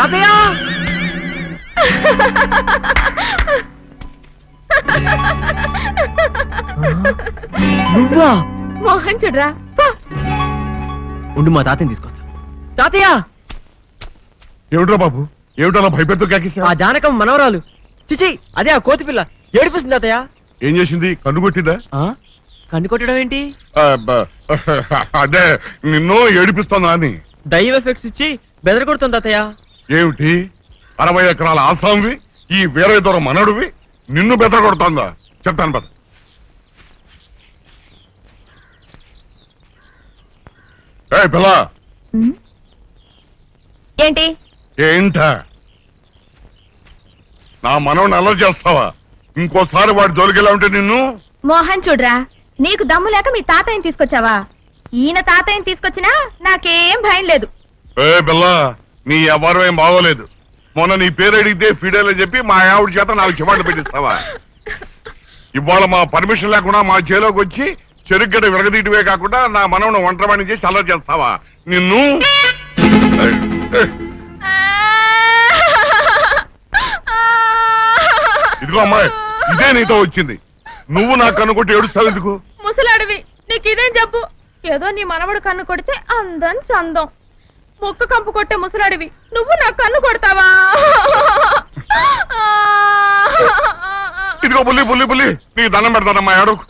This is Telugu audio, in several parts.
తాతయ్య నువ్వా? మోహన్ చూడరా, ఉండు మా తాతయ్యని తీసుకొస్తా. తాతయ్య ఏమిట్రా బాబు, ఏమిటలా భయపెడుతూ ఆ కాకేశా? జానకం మనవరాలు. చిచి అదే ఆ కోతి పిల్ల ఏడిపిస్తుంది తాతయ్య. ఏం చేసింది? కన్ను కొట్టిందా? కన్ను కొట్టడం ఏంటి? అదే నిన్ను ఏడిపిస్తుందా అని. దైవ ఎఫెక్ట్స్ ఇచ్చి బెదర కొడుతుంది తాతయ్య. ఏమిటి 60 ఎకరాల ఆసాంవి, ఈ వేరే దూరం మనడువి, నిన్ను బెదర కొడుతుందా? చెప్తాను బెద. ఏ పిల్ల, ఏంటి ఏంటా నా మనవని అల్లరి చేస్తావా? ఇంకోసారి వాడి జోలికెలా ఉంటే నిన్ను. మోహన్ చూడరా, నీకు దమ్ము లేక మీ తాతయ్యని తీసుకొచ్చావా? ఈయన తాతయ్యని తీసుకొచ్చినా నాకేం భయం లేదు. ఏ పిల్ల, నీ వ్యవహారం ఏం బాగోలేదు. మొన్న నీ పేరు అడిగితే ఫిడేలని చెప్పి మా ఆవిడ చేత 4 చివాట్లు పెట్టిస్తావా? ఇవాళ మా పర్మిషన్ లేకుండా మా చేలోకి వచ్చి చెరుగ్గడ విరగదీయటమే కాకుండా నా మనవను ఒంటరివాణి చేసి అల్లరి చేస్తావా? నిన్ను ఇదిగో అమ్మాయి, ఇదే నీతో వచ్చింది. నువ్వు నా కన్ను కొట్టి ఏడుస్తావు ఎందుకు? ముసలాడివి, నీకు ఇదేం జబ్బు? ఏదో నీ మనవడు కన్ను కొడితే అందం చందం, ముక్కు కంపు కొట్టే ముసలాడివి నువ్వు నా కన్ను కొడతావా? ఇదిగో బుల్లి బుల్లి బుల్లి, నీ దండం పెడతానమ్మా. అడుగు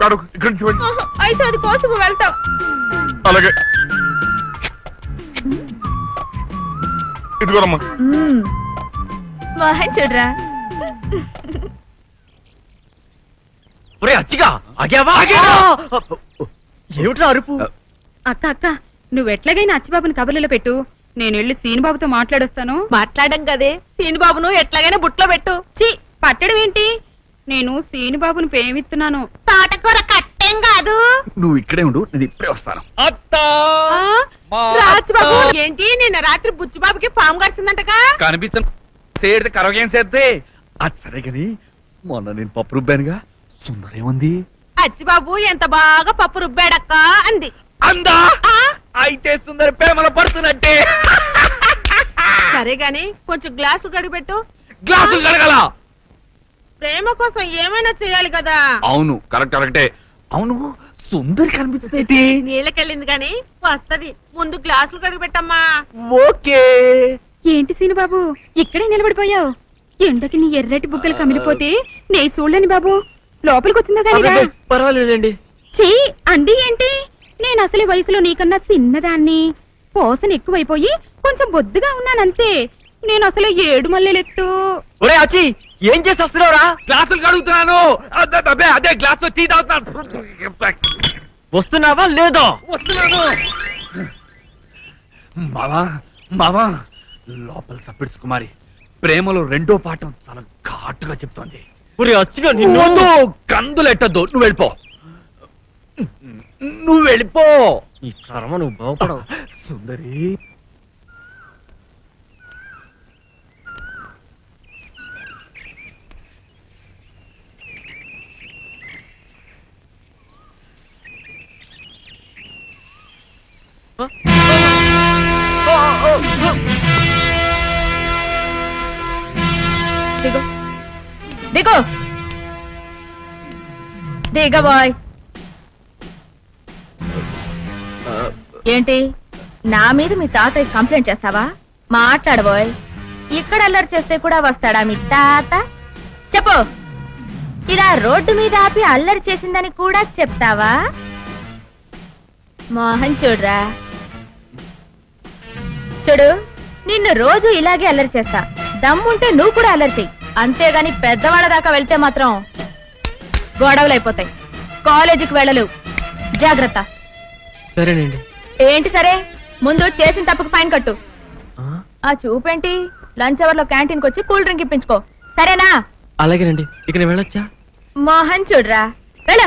అడుగు, ఇక్కడి నుంచి వెళ్ళి. అయితే అది కోసుకు వెళ్తావు. అలాగే ఇదిగోనమ్మా. మోహన్ చూడరా, ఒరే అచ్చిగా ఆగావా? ఏమిట్రా అరుపు? అక్క అక్క నువ్వెట్లాగైనా అచ్చిబాబుని కబుర్లలో పెట్టు, నేను వెళ్ళి సీనుబాబుతో మాట్లాడొస్తాను. మాట్లాడడం కదే, సీనుబాబును ఎట్లాగైనా బుట్లో పెట్టు. చి పట్టడం ఏంటి? నేను సీనుబాబుని ప్రేమిస్తున్నాను. తోటకూర కట్టేం కాదు. నువ్వు ఇక్కడే ఉండు, నేను ఇప్పుడే వస్తాను. రాజుబాబు ఏంటి నిన్న రాత్రి బుచ్చిబాబుకి పాము కరిచిందంటగా? కనిపించను సేడితే కరవగేం చేస్తే అది సరే గాని మొన్న నేను పప్పు రుబ్బానుగా, సుందరేముంది? అచ్చిబాబు ఎంత బాగా పప్పు రుబ్బాడక్క అంది. అందా? అయితే సుందర ప్రేమలో పడుతున్నట్టే. సరే గాని కొంచెం గ్లాసు గడిపెట్టు. గ్లాసులు కడగల. ప్రేమ కోసం ఏమైనా చేయాలి కదా. అవును కరెక్టే. అవును సుందరి కనిపించేటి నీళ్ళకెళ్ళింది గాని వస్తది. ముందు గ్లాసులు కడిగిపెట్టమ్మా. ఓకే. ఏంటి సీనుబాబు ఇక్కడే నిలబడిపోయావు? ఎండకి నీ ఎర్రటి బుగ్గలు కమిలిపోతే నే చూడలేని బాబు, లోపలికి వచ్చిందా కానీ? పర్వాలేదండి. చీ అండి ఏంటి? నేను అసలు వయసులో నీకన్నా చిన్నదాన్ని, పోసన ఎక్కువైపోయి కొంచెం బొద్దుగా ఉన్నానంతే. నేను అసలు 7 మల్లెలెత్తు. ఒరే అచ్చి, ఏం చేసి వస్తున్నావురా? గ్లాసులు కడుగుతున్నాను. అదే గ్లాస్ టీ తాగుతున్నాను. వస్తున్నావా లేదా? వస్తున్నాను. మావా లోపల సప్పిడ్స్ కుమారి ప్రేమలో 2వ పాఠం చాలా ఘాటుగా చెప్తోంది. ఒరే అచ్చిగా నిన్ను కందులెట్టద్దు, నువ్వు వెళ్ళిపో. నువ్వు వెళ్ళిపో. ఈ కర్మ నువ్వు బాగుపడవు. సుందరి దిగు దిగు దిగ బాయ్. ఏంటి నా మీద మీ తాతయ్య కంప్లైంట్ చేస్తావా? మాట్లాడబోయ్. ఇక్కడ అల్లరి చేస్తే కూడా వస్తాడా మీ తాత? చెప్పు. ఇలా రోడ్డు మీద ఆపి అల్లరి చేసిందని కూడా చెప్తావా? మోహన్ చూడరా, చూడు నిన్ను రోజు ఇలాగే అల్లరి చేస్తా. దమ్ముంటే నువ్వు కూడా అల్లరి చెయ్యి. అంతేగాని పెద్దవాళ్ళ దాకా వెళ్తే మాత్రం గొడవలు అయిపోతాయి. కాలేజీకి వెళ్ళలేవు. జాగ్రత్త. సరేనండి. ఏంటి సరే? ముందు చేసిన తప్పుకు ఫైన్ కట్టు. ఆ చూపేంటి? లంచ్ అవర్ లో క్యాంటీన్కి వచ్చి కూల్ డ్రింక్ ఇప్పించుకో. సరేనా? అలాగేనండి. ఇక నేను వెళ్ళొచ్చా? మోహన్ చూడరా, వెళ్ళ.